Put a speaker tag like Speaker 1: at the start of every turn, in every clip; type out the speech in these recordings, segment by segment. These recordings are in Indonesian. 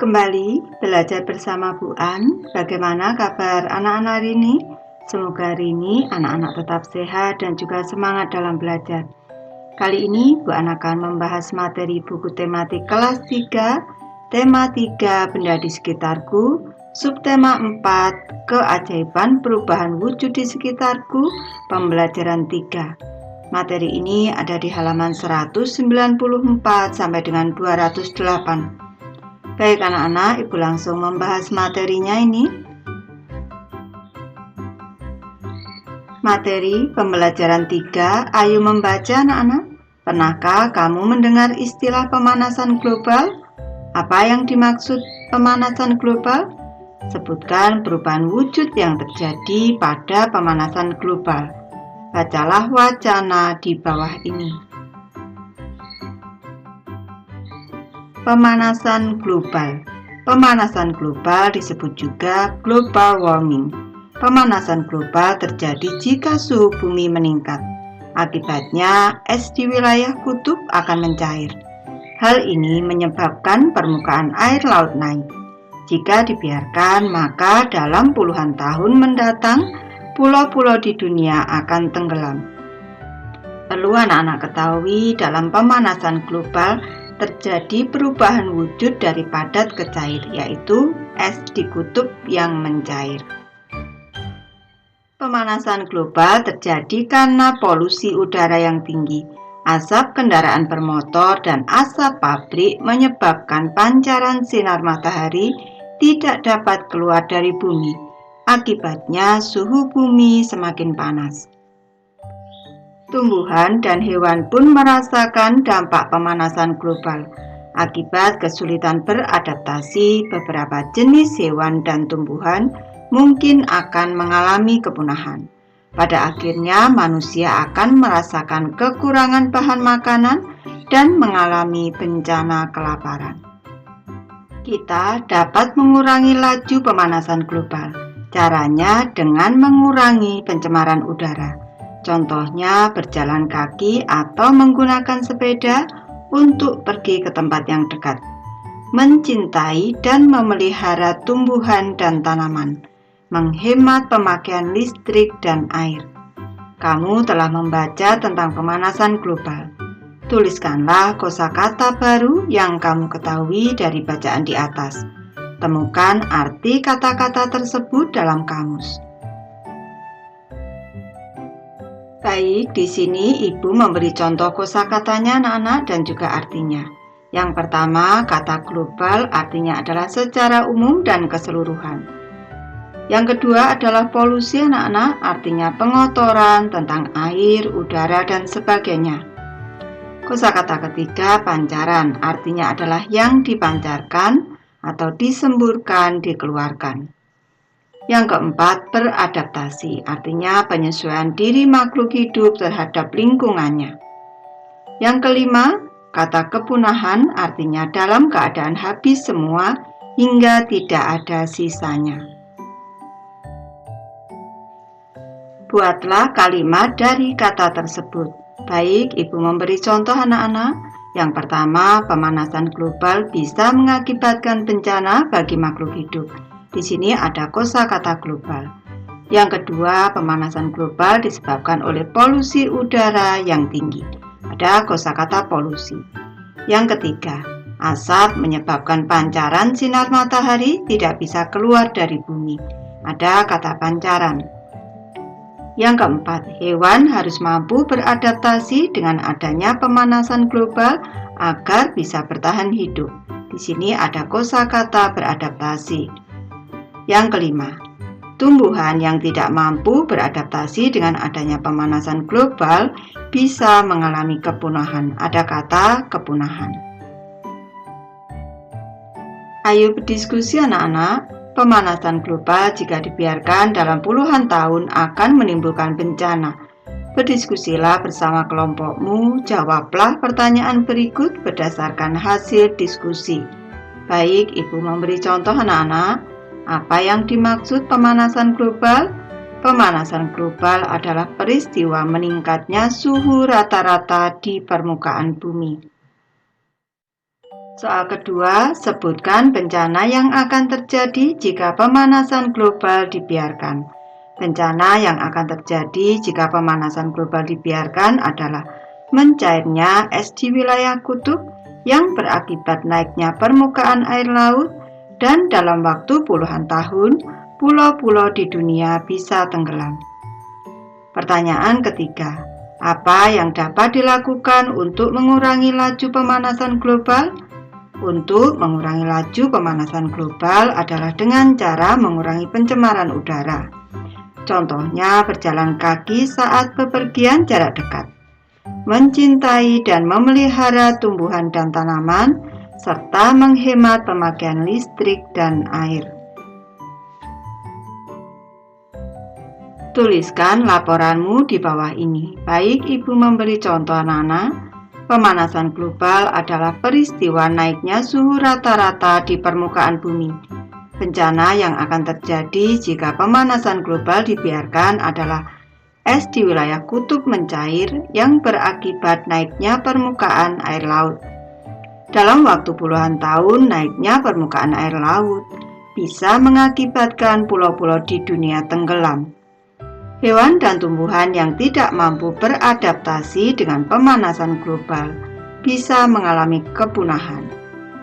Speaker 1: Kembali belajar bersama Bu An. Bagaimana kabar anak-anak hari ini? Semoga hari ini anak-anak tetap sehat dan juga semangat dalam belajar. Kali ini Bu An akan membahas materi buku tematik kelas 3, tema 3 benda di sekitarku, subtema 4 keajaiban perubahan wujud di sekitarku, pembelajaran 3. Materi ini ada di halaman 194 sampai dengan 208. Baik anak-anak, Ibu langsung membahas materinya ini. Materi pembelajaran 3, ayo membaca anak-anak. Pernahkah kamu mendengar istilah pemanasan global? Apa yang dimaksud pemanasan global? Sebutkan perubahan wujud yang terjadi pada pemanasan global. Bacalah wacana di bawah ini. Pemanasan global. Pemanasan global disebut juga global warming. Pemanasan global terjadi jika suhu bumi meningkat. Akibatnya, es di wilayah kutub akan mencair. Hal ini menyebabkan permukaan air laut naik. Jika dibiarkan, maka dalam puluhan tahun mendatang, pulau-pulau di dunia akan tenggelam. Perlu anak-anak ketahui, dalam pemanasan global terjadi perubahan wujud dari padat ke cair, yaitu es di kutub yang mencair. Pemanasan global terjadi karena polusi udara yang tinggi. Asap kendaraan bermotor dan asap pabrik menyebabkan pancaran sinar matahari tidak dapat keluar dari bumi. Akibatnya suhu bumi semakin panas. Tumbuhan dan hewan pun merasakan dampak pemanasan global. Akibat kesulitan beradaptasi, beberapa jenis hewan dan tumbuhan mungkin akan mengalami kepunahan. Pada akhirnya, manusia akan merasakan kekurangan bahan makanan dan mengalami bencana kelaparan. Kita dapat mengurangi laju pemanasan global. Caranya dengan mengurangi pencemaran udara. Contohnya berjalan kaki atau menggunakan sepeda untuk pergi ke tempat yang dekat. Mencintai dan memelihara tumbuhan dan tanaman. Menghemat pemakaian listrik dan air. Kamu telah membaca tentang pemanasan global. Tuliskanlah kosakata baru yang kamu ketahui dari bacaan di atas. Temukan arti kata-kata tersebut dalam kamus. Baik, di sini Ibu memberi contoh kosakatanya anak-anak dan juga artinya. Yang pertama, kata global artinya adalah secara umum dan keseluruhan. Yang kedua adalah polusi anak-anak, artinya pengotoran tentang air, udara, dan sebagainya. Kosakata ketiga, pancaran, artinya adalah yang dipancarkan atau disemburkan, dikeluarkan. Yang keempat, beradaptasi, artinya penyesuaian diri makhluk hidup terhadap lingkungannya. Yang kelima, kata kepunahan, artinya dalam keadaan habis semua hingga tidak ada sisanya. Buatlah kalimat dari kata tersebut. Baik, Ibu memberi contoh anak-anak. Yang pertama, pemanasan global bisa mengakibatkan bencana bagi makhluk hidup. Di sini ada kosakata global. Yang kedua, pemanasan global disebabkan oleh polusi udara yang tinggi. Ada kosakata polusi. Yang ketiga, asap menyebabkan pancaran sinar matahari tidak bisa keluar dari bumi. Ada kata pancaran. Yang keempat, hewan harus mampu beradaptasi dengan adanya pemanasan global agar bisa bertahan hidup. Di sini ada kosakata beradaptasi. Yang kelima, tumbuhan yang tidak mampu beradaptasi dengan adanya pemanasan global bisa mengalami kepunahan. Ada kata kepunahan. Ayo berdiskusi anak-anak. Pemanasan global jika dibiarkan dalam puluhan tahun akan menimbulkan bencana. Berdiskusilah bersama kelompokmu, jawablah pertanyaan berikut berdasarkan hasil diskusi. Baik, Ibu memberi contoh anak-anak. Apa yang dimaksud pemanasan global? Pemanasan global adalah peristiwa meningkatnya suhu rata-rata di permukaan bumi. Soal kedua, sebutkan bencana yang akan terjadi jika pemanasan global dibiarkan. Bencana yang akan terjadi jika pemanasan global dibiarkan adalah mencairnya es di wilayah kutub yang berakibat naiknya permukaan air laut, dan dalam waktu puluhan tahun, pulau-pulau di dunia bisa tenggelam. Pertanyaan ketiga, apa yang dapat dilakukan untuk mengurangi laju pemanasan global? Untuk mengurangi laju pemanasan global adalah dengan cara mengurangi pencemaran udara. Contohnya berjalan kaki saat bepergian jarak dekat, mencintai dan memelihara tumbuhan dan tanaman, serta menghemat pemakaian listrik dan air. Tuliskan laporanmu di bawah ini. Baik, Ibu memberi contoh anak-anak. Pemanasan global adalah peristiwa naiknya suhu rata-rata di permukaan bumi. Bencana yang akan terjadi jika pemanasan global dibiarkan adalah es di wilayah kutub mencair yang berakibat naiknya permukaan air laut. Dalam waktu puluhan tahun, naiknya permukaan air laut bisa mengakibatkan pulau-pulau di dunia tenggelam. Hewan dan tumbuhan yang tidak mampu beradaptasi dengan pemanasan global bisa mengalami kepunahan.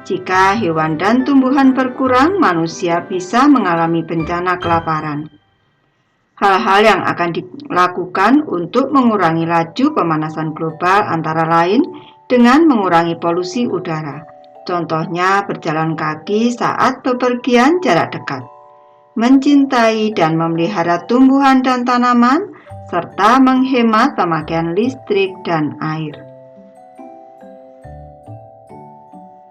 Speaker 1: Jika hewan dan tumbuhan berkurang, manusia bisa mengalami bencana kelaparan. Hal-hal yang akan dilakukan untuk mengurangi laju pemanasan global antara lain dengan mengurangi polusi udara. Contohnya berjalan kaki saat bepergian jarak dekat, mencintai dan memelihara tumbuhan dan tanaman, serta menghemat pemakaian listrik dan air.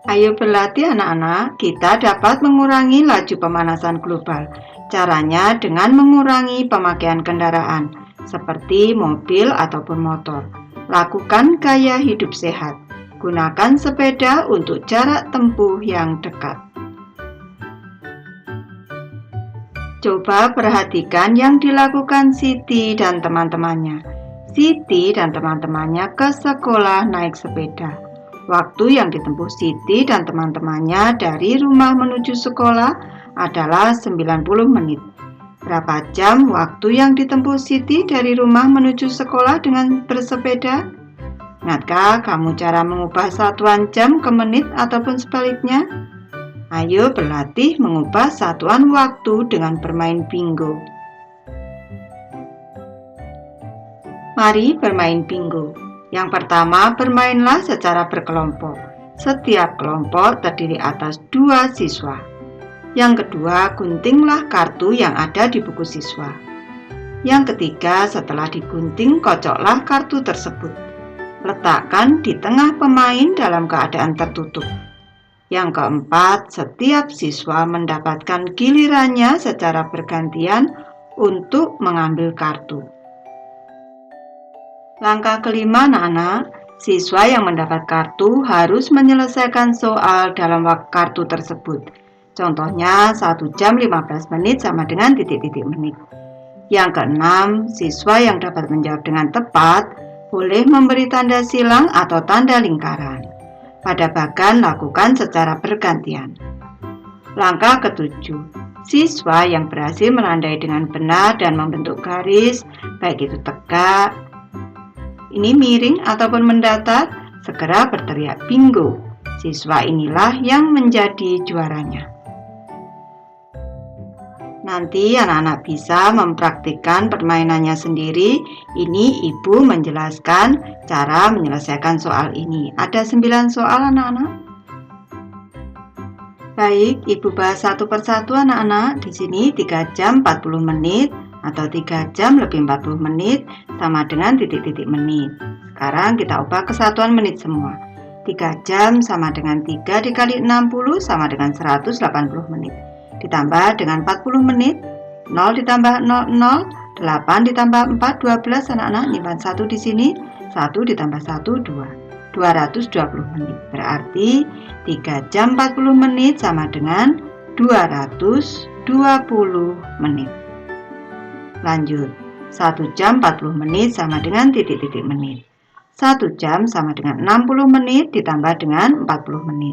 Speaker 1: Ayo berlatih anak-anak, kita dapat mengurangi laju pemanasan global. Caranya dengan mengurangi pemakaian kendaraan, seperti mobil ataupun motor. Lakukan gaya hidup sehat. Gunakan sepeda untuk jarak tempuh yang dekat. Coba perhatikan yang dilakukan Siti dan teman-temannya. Siti dan teman-temannya ke sekolah naik sepeda. Waktu yang ditempuh Siti dan teman-temannya dari rumah menuju sekolah adalah 90 menit. Berapa jam waktu yang ditempuh Siti dari rumah menuju sekolah dengan bersepeda? Ingatkah kamu cara mengubah satuan jam ke menit ataupun sebaliknya? Ayo berlatih mengubah satuan waktu dengan bermain bingo. Mari bermain bingo. Yang pertama, bermainlah secara berkelompok. Setiap kelompok terdiri atas 2 siswa. Yang kedua, guntinglah kartu yang ada di buku siswa. Yang ketiga, setelah digunting, kocoklah kartu tersebut. Letakkan di tengah pemain dalam keadaan tertutup. Yang keempat, setiap siswa mendapatkan gilirannya secara bergantian untuk mengambil kartu. Langkah kelima, anak-anak, siswa yang mendapat kartu harus menyelesaikan soal dalam waktu kartu tersebut. Contohnya 1 jam 15 menit sama dengan titik-titik menit. Yang keenam, siswa yang dapat menjawab dengan tepat boleh memberi tanda silang atau tanda lingkaran. Pada bagan lakukan secara bergantian. Langkah ketujuh, siswa yang berhasil menandai dengan benar dan membentuk garis, baik itu tegak, ini miring ataupun mendatar, segera berteriak bingo. Siswa inilah yang menjadi juaranya. Nanti anak-anak bisa mempraktikkan permainannya sendiri. Ini Ibu menjelaskan cara menyelesaikan soal ini. Ada 9 soal anak-anak. Baik, Ibu bahas satu persatu anak-anak. Di sini 3 jam 40 menit atau 3 jam lebih 40 menit sama dengan titik-titik menit. Sekarang kita ubah ke satuan menit semua. 3 jam sama dengan 3 dikali 60 sama dengan 180 menit. Ditambah dengan 40 menit, 0 ditambah 0, 0, 8 ditambah 4, 12 anak-anak, nyimpan 1 di sini, 1 ditambah 1, 2, 220 menit. Berarti 3 jam 40 menit sama dengan 220 menit. Lanjut, 1 jam 40 menit sama dengan titik-titik menit. 1 jam sama dengan 60 menit ditambah dengan 40 menit.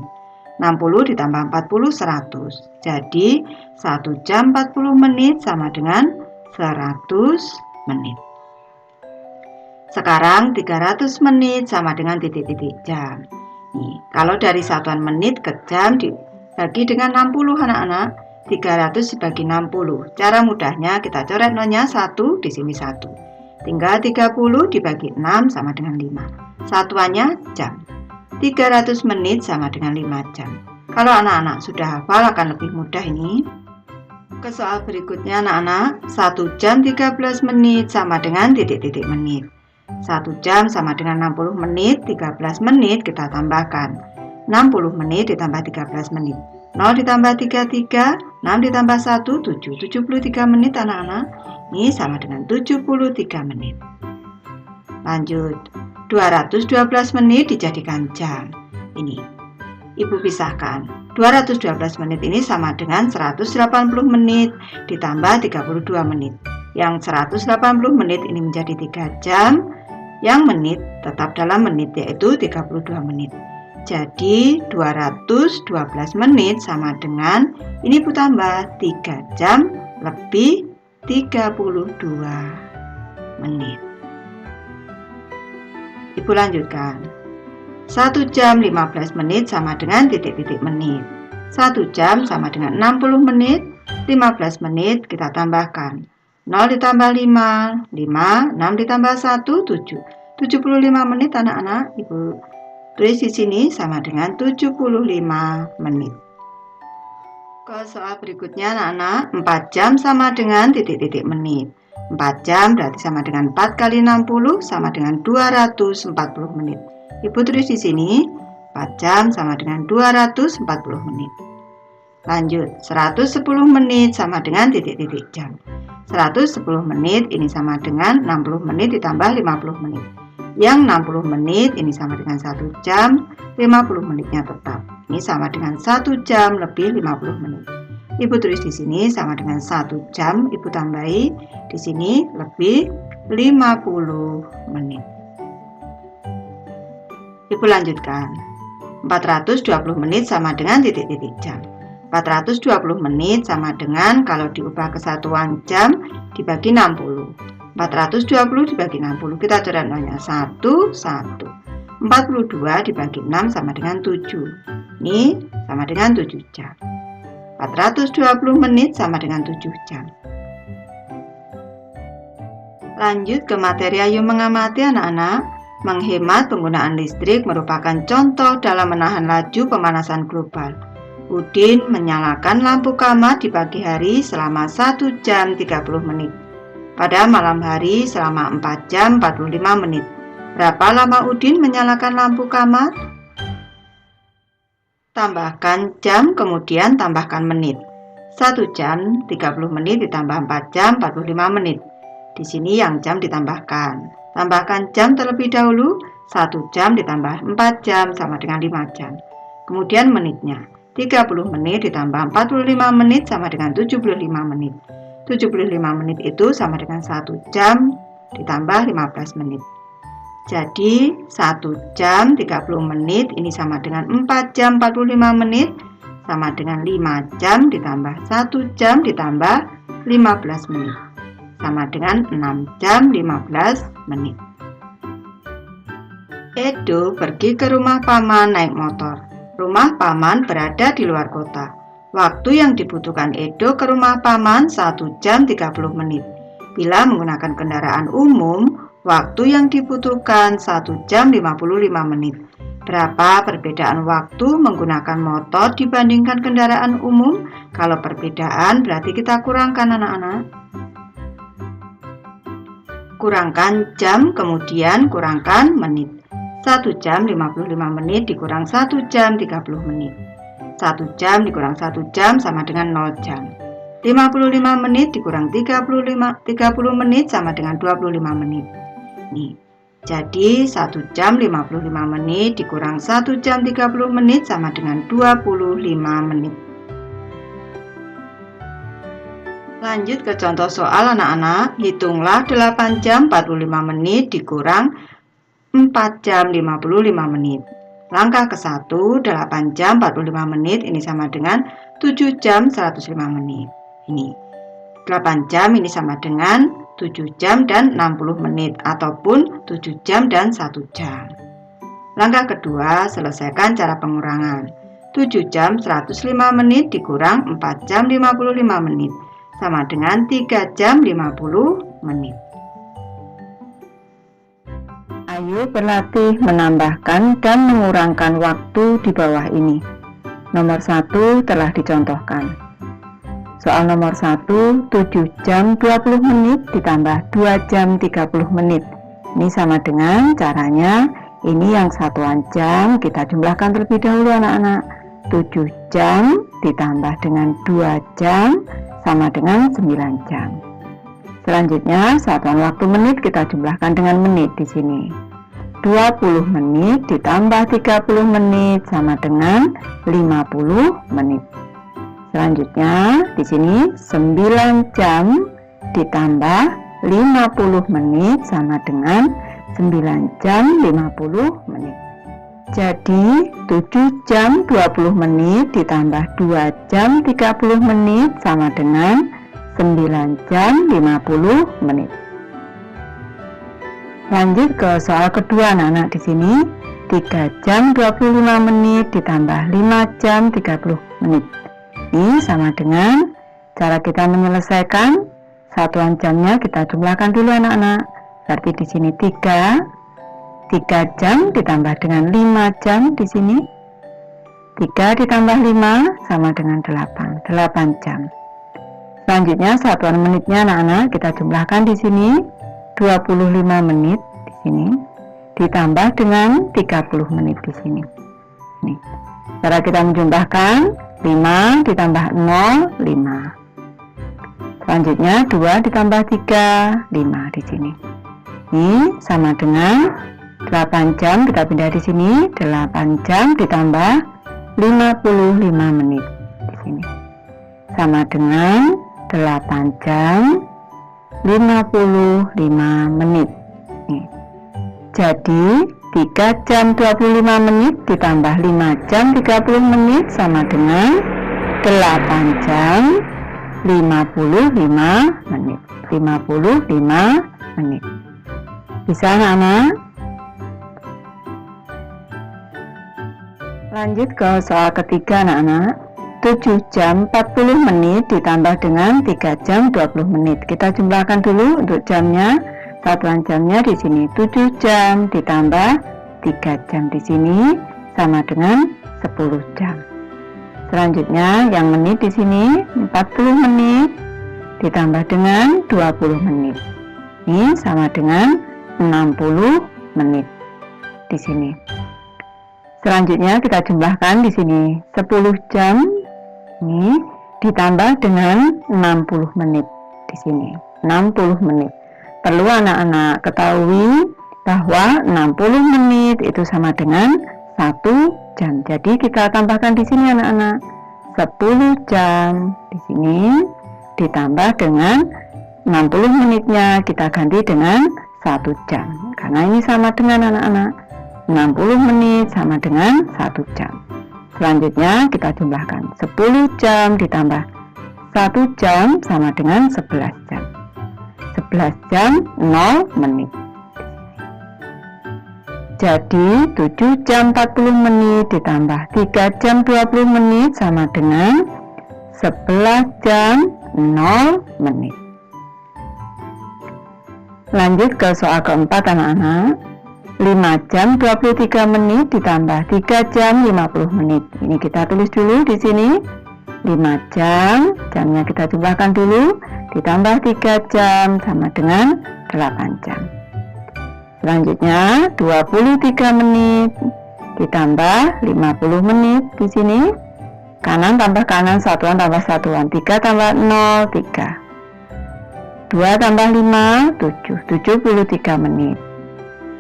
Speaker 1: 60 ditambah 40, 100. Jadi 1 jam 40 menit sama dengan 100 menit. Sekarang 300 menit sama dengan titik-titik jam. Nih, kalau dari satuan menit ke jam dibagi dengan 60 anak-anak, 300 dibagi 60. Cara mudahnya kita coret nolnya 1, di sini 1. Tinggal 30 dibagi 6 sama dengan 5. Satuannya jam. 300 menit sama dengan 5 jam. Kalau anak-anak sudah hafal akan lebih mudah ini. Ke soal berikutnya anak-anak, 1 jam 13 menit sama dengan titik-titik menit. 1 jam sama dengan 60 menit, 13 menit kita tambahkan. 60 menit ditambah 13 menit. 0 ditambah 33, 6 ditambah 1, 7. 73 menit anak-anak. Ini sama dengan 73 menit. Lanjut, 212 menit dijadikan jam. Ini, Ibu pisahkan. 212 menit ini sama dengan 180 menit ditambah 32 menit. Yang 180 menit ini menjadi 3 jam. Yang menit tetap dalam menit, yaitu 32 menit. Jadi 212 menit sama dengan, ini Ibu tambah 3 jam lebih 32 menit. Ibu lanjutkan. 1 jam 15 menit sama dengan titik-titik menit. 1 jam sama dengan 60 menit, 15 menit kita tambahkan. 0 ditambah 5, 6 ditambah 1, 7. 75 menit anak-anak. Ibu tulis di sini sama dengan 75 menit. Ke soal berikutnya anak-anak, 4 jam sama dengan titik-titik menit. 4 jam berarti sama dengan 4 kali 60 sama dengan 240 menit. Ibu tulis di sini 4 jam sama dengan 240 menit. Lanjut, 110 menit sama dengan titik-titik jam. 110 menit ini sama dengan 60 menit ditambah 50 menit. Yang 60 menit ini sama dengan 1 jam, 50 menitnya tetap. Ini sama dengan 1 jam lebih 50 menit. Ibu tulis di sini sama dengan 1 jam, Ibu tambahi di sini lebih 50 menit. Ibu lanjutkan. 420 menit sama dengan titik-titik jam. 420 menit sama dengan, kalau diubah ke satuan jam, dibagi 60. 420 dibagi 60, kita coret nolnya 1, 1. 42 dibagi 6 sama dengan 7. Ini sama dengan 7 jam. 420 menit sama dengan 7 jam. Lanjut ke materi ayo mengamati anak-anak. Menghemat penggunaan listrik merupakan contoh dalam menahan laju pemanasan global. Udin menyalakan lampu kamar di pagi hari selama 1 jam 30 menit. Pada malam hari selama 4 jam 45 menit. Berapa lama Udin menyalakan lampu kamar? Tambahkan jam, kemudian tambahkan menit. 1 jam 30 menit ditambah 4 jam 45 menit. Di sini yang jam ditambahkan. Tambahkan jam terlebih dahulu. 1 jam ditambah 4 jam sama dengan 5 jam. Kemudian menitnya. 30 menit ditambah 45 menit sama dengan 75 menit. 75 menit itu sama dengan 1 jam ditambah 15 menit. Jadi 1 jam 30 menit ini sama dengan 4 jam 45 menit sama dengan 5 jam ditambah 1 jam ditambah 15 menit. Sama dengan 6 jam 15 menit. Edo pergi ke rumah paman naik motor. Rumah paman berada di luar kota. Waktu yang dibutuhkan Edo ke rumah paman 1 jam 30 menit. Bila menggunakan kendaraan umum, waktu yang dibutuhkan 1 jam 55 menit. Berapa perbedaan waktu menggunakan motor dibandingkan kendaraan umum? Kalau perbedaan berarti kita kurangkan anak-anak. Kurangkan jam, kemudian kurangkan menit. 1 jam 55 menit dikurang 1 jam 30 menit. 1 jam dikurang 1 jam sama dengan 0 jam. 55 menit dikurang 30 menit sama dengan 25 menit. Nih, jadi 1 jam 55 menit dikurang 1 jam 30 menit sama dengan 25 menit. Lanjut ke contoh soal anak-anak. Hitunglah 8 jam 45 menit dikurang 4 jam 55 menit. Langkah ke-1, 8 jam 45 menit ini sama dengan 7 jam 105 menit. Ini 8 jam ini sama dengan 7 jam dan 60 menit ataupun 7 jam dan 1 jam. Langkah kedua, selesaikan cara pengurangan. 7 jam 105 menit dikurang 4 jam 55 menit sama dengan 3 jam 50 menit. Ayo berlatih menambahkan dan mengurangkan waktu di bawah ini. Nomor 1 telah dicontohkan. Soal nomor 1, 7 jam 20 menit ditambah 2 jam 30 menit. Ini sama dengan caranya, ini yang satuan jam kita jumlahkan terlebih dahulu anak-anak. 7 jam ditambah dengan 2 jam sama dengan 9 jam. Selanjutnya, satuan waktu menit kita jumlahkan dengan menit di sini. 20 menit ditambah 30 menit sama dengan 50 menit. Selanjutnya, di sini 9 jam ditambah 50 menit sama dengan 9 jam 50 menit. Jadi, 7 jam 20 menit ditambah 2 jam 30 menit sama dengan 9 jam 50 menit. Lanjut ke soal kedua anak-anak di sini. 3 jam 25 menit ditambah 5 jam 30 menit. Ini sama dengan cara kita menyelesaikan satuan jamnya kita jumlahkan dulu anak-anak. Berarti di sini 3 jam ditambah dengan 5 jam di sini. 3 ditambah 5 sama dengan 8 jam. Selanjutnya satuan menitnya anak-anak kita jumlahkan di sini 25 menit di sini ditambah dengan 30 menit di sini. Nih. Cara kita menjumlahkan 5 ditambah 0 5. Selanjutnya 2 ditambah 3 5 di sini. Ini sama dengan 8 jam kita pindah di sini 8 jam ditambah 55 menit di sini. Sama dengan 8 jam 55 menit. Nih. Jadi 3 jam 25 menit ditambah 5 jam 30 menit sama dengan 8 jam 55 menit. 55 menit. Bisa anak-anak? Lanjut ke soal ketiga anak-anak. 7 jam 40 menit ditambah dengan 3 jam 20 menit. Kita jumlahkan dulu untuk jamnya. Satuan jamnya di sini 7 jam ditambah 3 jam di sini sama dengan 10 jam. Selanjutnya yang menit di sini 40 menit ditambah dengan 20 menit. Ini sama dengan 60 menit di sini. Selanjutnya kita jumlahkan di sini 10 jam ini ditambah dengan 60 menit di sini. 60 menit. Perlu anak-anak ketahui bahwa 60 menit itu sama dengan 1 jam. Jadi kita tambahkan di sini anak-anak 10 jam di sini ditambah dengan 60 menitnya kita ganti dengan 1 jam. Karena ini sama dengan anak-anak 60 menit sama dengan 1 jam. Selanjutnya kita jumlahkan 10 jam ditambah 1 jam sama dengan 11 jam. 11 jam 0 menit. Jadi 7 jam 40 menit ditambah 3 jam 20 menit sama dengan 11 jam 0 menit. Lanjut ke soal keempat anak-anak. 5 jam 23 menit ditambah 3 jam 50 menit. Ini kita tulis dulu di sini. 5 jam, jamnya kita jumlahkan dulu, ditambah 3 jam sama dengan 8 jam. Selanjutnya 23 menit ditambah 50 menit di sini. Kanan tambah kanan, satuan tambah satuan. 3 tambah 0, 3. 2 tambah 5, 7. 73 menit.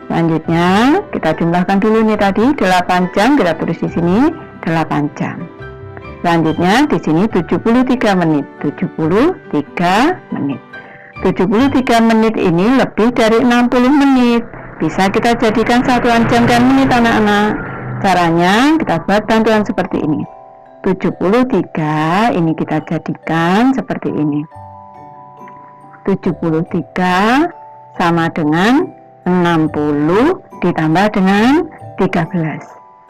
Speaker 1: Selanjutnya kita jumlahkan dulu nih tadi 8 jam, kita tulis di sini 8 jam. Selanjutnya di sini 73 menit. 73 menit. 73 menit ini lebih dari 60 menit. Bisa kita jadikan satuan jam dan menit anak-anak. Caranya kita buat bantuan seperti ini. 73 ini kita jadikan seperti ini. 73 sama dengan 60 ditambah dengan 13.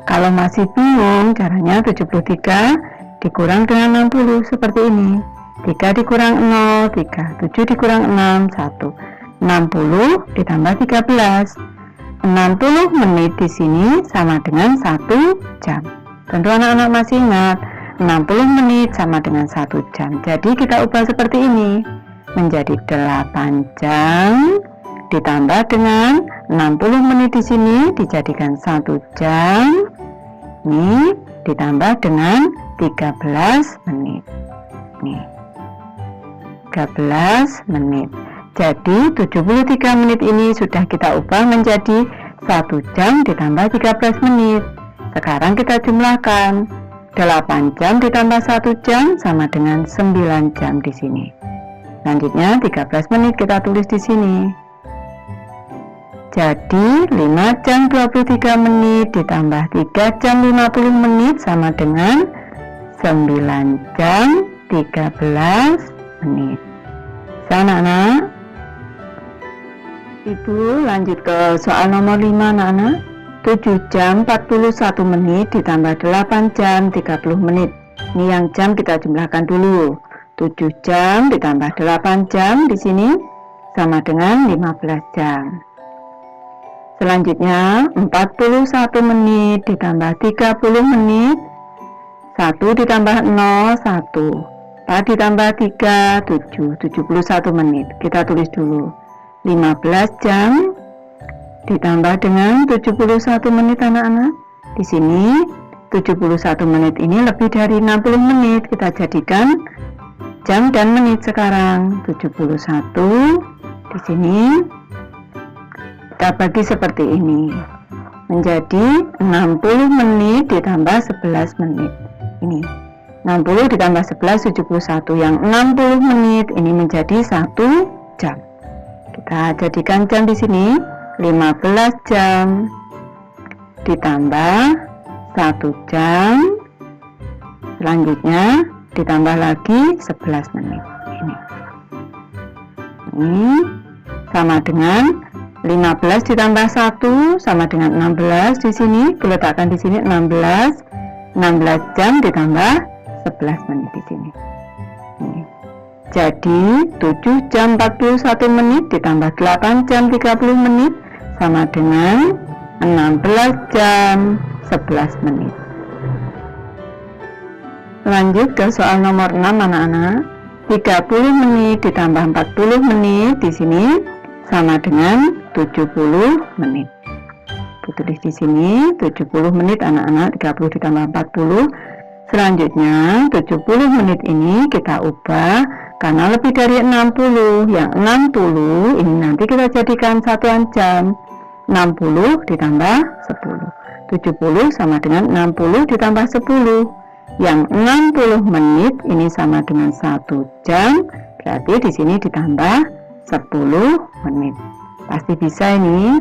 Speaker 1: Kalau masih bingung caranya 73 dikurang dengan 60 seperti ini. 3 dikurang 0, 3. 7 dikurang 6, 1. 60 ditambah 13. 60 menit di sini sama dengan 1 jam. Tentu anak-anak masih ingat 60 menit sama dengan 1 jam. Jadi kita ubah seperti ini menjadi 8 jam ditambah dengan 60 menit di sini dijadikan 1 jam. Ini ditambah dengan 13 menit. Nih. 13 menit. Jadi 73 menit ini sudah kita ubah menjadi 1 jam ditambah 13 menit. Sekarang kita jumlahkan. 8 jam ditambah 1 jam sama dengan 9 jam di sini. Selanjutnya 13 menit kita tulis di sini. Jadi 5 jam 23 menit ditambah 3 jam 50 menit sama dengan 9 jam 13 menit. Anak-anak, Ibu lanjut ke soal nomor 5 anak-anak. 7 jam 41 menit ditambah 8 jam 30 menit. Ini yang jam kita jumlahkan dulu. 7 jam ditambah 8 jam di sini sama dengan 15 jam. Selanjutnya 41 menit ditambah 30 menit. 1 ditambah 0, 1. 4 ditambah 3, 7. 71 menit. Kita tulis dulu. 15 jam ditambah dengan 71 menit anak-anak. Di sini 71 menit ini lebih dari 60 menit. Kita jadikan jam dan menit sekarang. 71 di sini kita bagi seperti ini menjadi 60 menit ditambah 11 menit. Ini 60 ditambah 11 71. Yang 60 menit ini menjadi 1 jam. Kita jadikan jam di sini 15 jam ditambah 1 jam. Selanjutnya ditambah lagi 11 menit. Ini sama dengan 15 ditambah 1 sama dengan 16 di sini. Diletakkan di sini 16 jam ditambah 11 menit di sini. Jadi 7 jam 41 menit ditambah 8 jam 30 menit sama dengan 16 jam 11 menit. Lanjut ke soal nomor 6 anak-anak. 30 menit ditambah 40 menit di sini sama dengan 70 menit. Tulis di sini 70 menit anak-anak. 30 ditambah 40. Selanjutnya 70 menit ini kita ubah karena lebih dari 60. Yang 60 ini nanti kita jadikan satuan jam. 60 ditambah 10. 70 sama dengan 60 ditambah 10. Yang 60 menit ini sama dengan 1 jam. Berarti di sini ditambah 10 menit. Pasti bisa ini.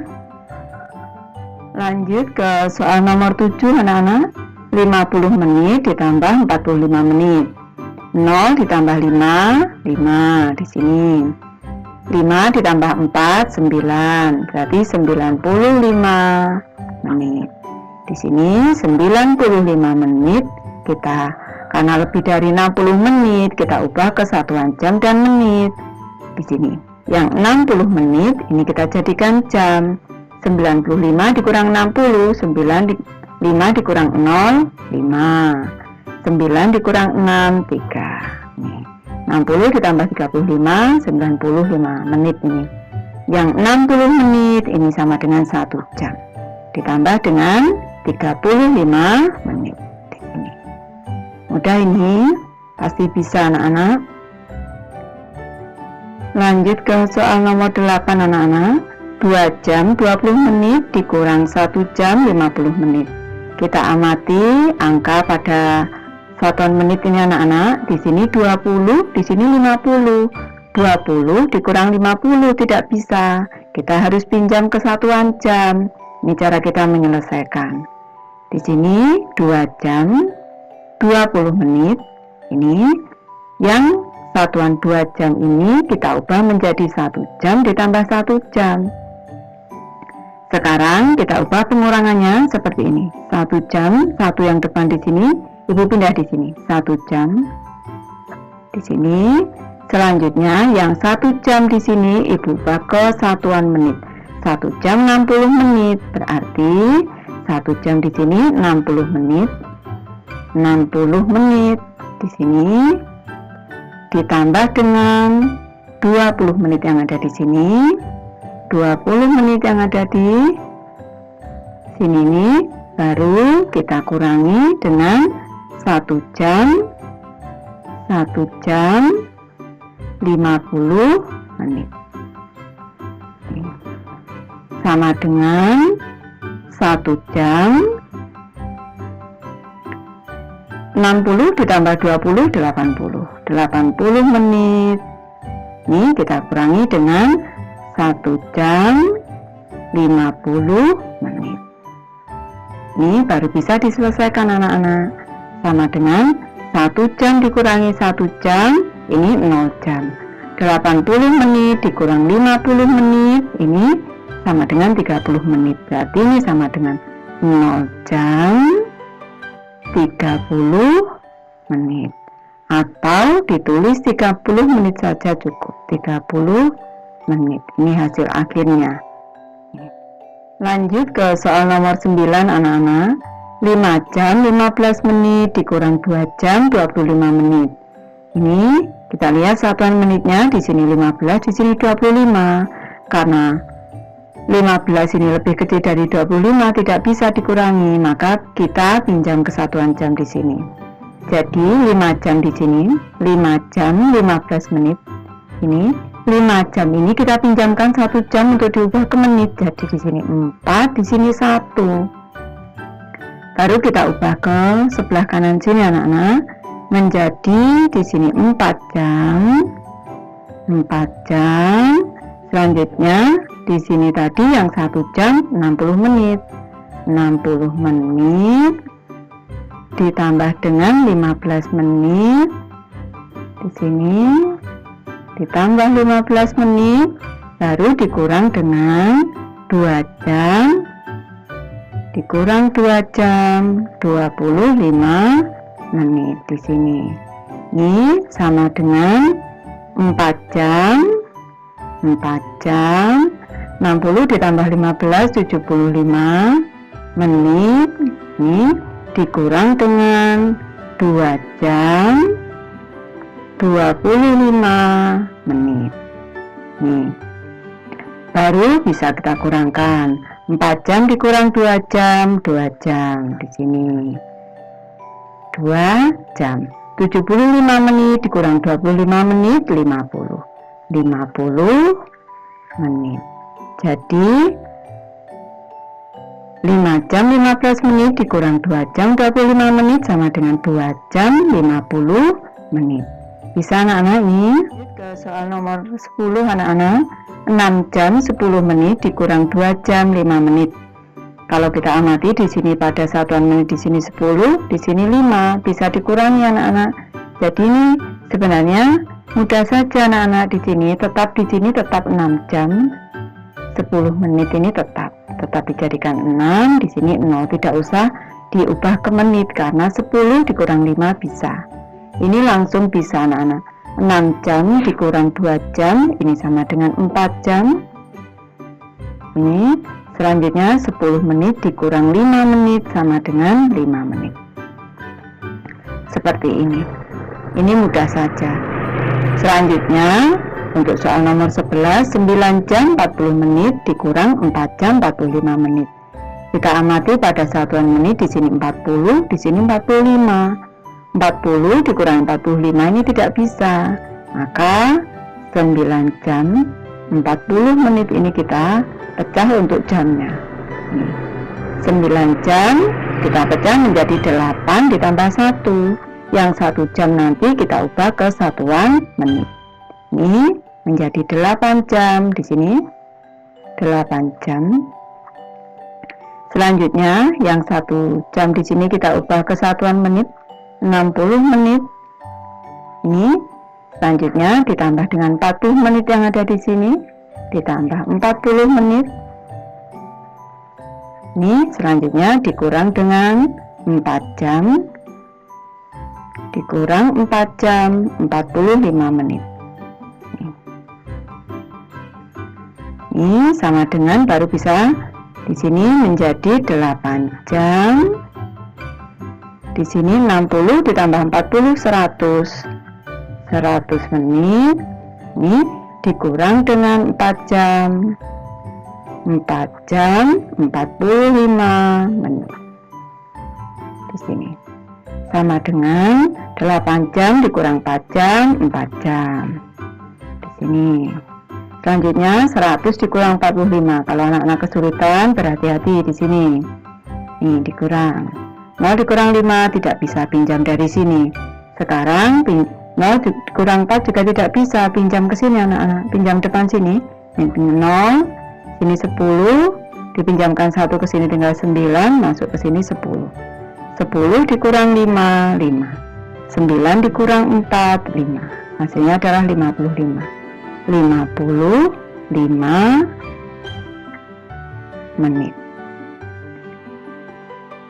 Speaker 1: Lanjut ke soal nomor 7 anak-anak. 50 menit ditambah 45 menit. 0 ditambah 5, 5 di sini. 5 ditambah 4, 9. Berarti 95 menit. Di sini 95 menit kita, karena lebih dari 60 menit, kita ubah ke satuan jam dan menit. Di sini yang 60 menit ini kita jadikan jam. 95 dikurang 60, 5 dikurang 0, 5. 9 dikurang 6, 3. Nih, 60 ditambah 35, 95 menit ini. Yang 60 menit ini sama dengan 1 jam. Ditambah dengan 35 menit. Ini. Mudah ini, pasti bisa anak-anak. Lanjut ke soal nomor 8 anak-anak. 2 jam 20 menit dikurang 1 jam 50 menit. Kita amati angka pada satuan menit ini anak-anak. Di sini 20, di sini 50. 20 dikurang 50 tidak bisa. Kita harus pinjam ke satuan jam. Ini cara kita menyelesaikan. Di sini 2 jam 20 menit. Ini yang satuan 2 jam ini kita ubah menjadi 1 jam ditambah 1 jam. Sekarang kita ubah pengurangannya seperti ini. 1 jam, 1 yang depan di sini, Ibu pindah di sini. 1 jam di sini. Selanjutnya yang 1 jam di sini Ibu ubah ke satuan menit. 1 jam 60 menit. Berarti 1 jam di sini 60 menit. 60 menit di sini ditambah dengan 20 menit yang ada di sini. 20 menit yang ada di sini nih, baru kita kurangi dengan 1 jam 50 menit sama dengan 1 jam 60 ditambah 20 80 menit. Ini kita kurangi dengan 1 jam 50 menit. Ini baru bisa diselesaikan anak-anak. Sama dengan 1 jam dikurangi 1 jam, ini 0 jam. 80 menit dikurang 50 menit, ini sama dengan 30 menit. Berarti ini sama dengan 0 jam 30 menit. Atau ditulis 30 menit saja cukup. 30 menit. Ini hasil akhirnya. Lanjut ke soal nomor 9 anak-anak. 5 jam 15 menit dikurang 2 jam 25 menit. Ini kita lihat satuan menitnya di sini 15, di sini 25. Karena 15 ini lebih kecil dari 25 tidak bisa dikurangi, maka kita pinjam ke satuan jam di sini. Jadi 5 jam di sini, 5 jam 15 menit. Ini 5 jam ini kita pinjamkan 1 jam untuk diubah ke menit. Jadi di sini 4, di sini 1. Baru kita ubah ke sebelah kanan sini anak-anak, menjadi di sini 4 jam. 4 jam. Selanjutnya di sini tadi yang 1 jam 60 menit. 60 menit ditambah dengan 15 menit. Di sini ditambah 15 menit, baru dikurang dengan 2 jam, dikurang 2 jam 25 menit di sini. Ini sama dengan 4 jam 60 ditambah 15 75 menit. Ini dikurang dengan 2 jam 25 menit. Nih, baru bisa kita kurangkan. 4 jam dikurang 2 jam, 2 jam di sini. 2 jam. 75 menit dikurang 25 menit, 50 menit. Jadi 5 jam 15 menit dikurang 2 jam 25 menit sama dengan 2 jam 50 menit. Bisa anak-anak ini? Ke soal nomor 10 anak-anak. 6 jam 10 menit dikurang 2 jam 5 menit. Kalau kita amati di sini pada satuan menit di sini 10, di sini 5, bisa dikurangi anak-anak. Jadi ini sebenarnya mudah saja anak-anak di sini tetap 6 jam 10 menit ini tetap dijadikan 6, di sini 0, tidak usah diubah ke menit karena 10 dikurang 5 bisa. Ini langsung bisa anak-anak. 6 jam dikurang 2 jam, ini sama dengan 4 jam. Ini selanjutnya 10 menit dikurang 5 menit sama dengan 5 menit. Seperti ini. Ini mudah saja. Selanjutnya untuk soal nomor 11, 9 jam 40 menit dikurang 4 jam 45 menit. Kita amati pada satuan menit di sini 40, di sini 45. 40 dikurang 45 ini tidak bisa, maka 9 jam 40 menit ini kita pecah untuk jamnya. 9 jam kita pecah menjadi 8 ditambah 1. Yang 1 jam nanti kita ubah ke satuan menit. Ini menjadi 8 jam di sini. 8 jam. Selanjutnya, yang 1 jam di sini kita ubah ke satuan menit, 60 menit. Ini selanjutnya ditambah dengan 40 menit yang ada di sini, ditambah 40 menit. Ini selanjutnya dikurang dengan 4 jam, dikurang 4 jam, 45 menit. Ini sama dengan baru bisa di sini menjadi 8 jam. Di sini 60 ditambah 40 100 menit. Ini dikurang dengan 4 jam. 4 jam 45 menit. Di sini sama dengan 8 jam dikurang 4 jam, 4 jam. Di sini. Selanjutnya 100 dikurang 45. Kalau anak-anak kesulitan, berhati-hati di sini. Ini dikurang. 0 dikurang 5 tidak bisa pinjam dari sini. Sekarang 0 dikurang 4 juga tidak bisa pinjam ke sini anak-anak. Pinjam depan sini. Ini 0, sini 10, dipinjamkan 1 ke sini tinggal 9, masuk ke sini 10. 10 dikurang 5, 5. 9 dikurang 4, 5. Hasilnya adalah 55. 55 menit.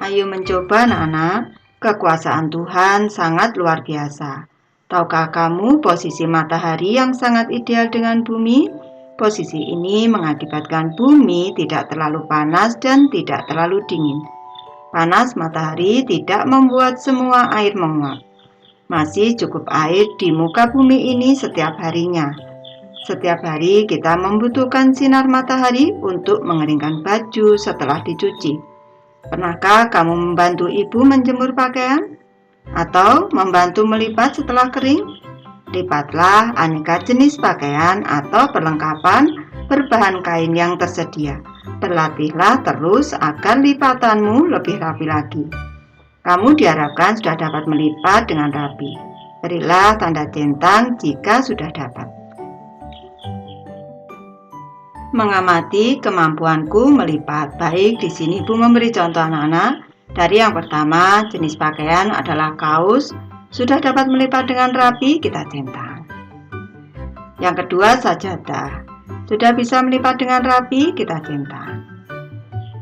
Speaker 1: Ayo mencoba anak-anak, kekuasaan Tuhan sangat luar biasa. Tahukah kamu posisi matahari yang sangat ideal dengan bumi? Posisi ini mengakibatkan bumi tidak terlalu panas dan tidak terlalu dingin. Panas matahari tidak membuat semua air menguap. Masih cukup air di muka bumi ini setiap harinya. Setiap hari kita membutuhkan sinar matahari untuk mengeringkan baju setelah dicuci. Pernahkah kamu membantu ibu menjemur pakaian? Atau membantu melipat setelah kering? Lipatlah aneka jenis pakaian atau perlengkapan berbahan kain yang tersedia. Berlatihlah terus agar lipatanmu lebih rapi lagi. Kamu diharapkan sudah dapat melipat dengan rapi. Berilah tanda centang jika sudah dapat. Mengamati kemampuanku melipat. Baik, di sini Ibu memberi contoh anak-anak. Dari yang pertama, jenis pakaian adalah kaos. Sudah dapat melipat dengan rapi, kita centang. Yang kedua, sajadah. Sudah bisa melipat dengan rapi, kita centang.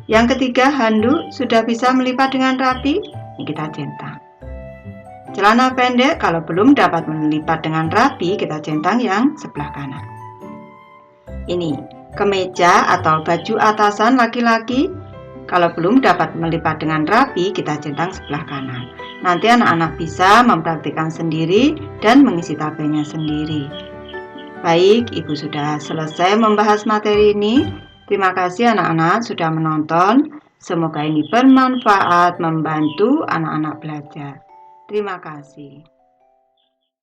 Speaker 1: Yang ketiga, handuk. Sudah bisa melipat dengan rapi, kita centang. Celana pendek, kalau belum dapat melipat dengan rapi, kita centang yang sebelah kanan. Ini kemeja atau baju atasan laki-laki, kalau belum dapat melipat dengan rapi, kita centang sebelah kanan. Nanti anak-anak bisa mempraktikkan sendiri dan mengisi tabelnya sendiri. Baik, Ibu sudah selesai membahas materi ini. Terima kasih anak-anak sudah menonton. Semoga ini bermanfaat membantu anak-anak belajar. Terima kasih.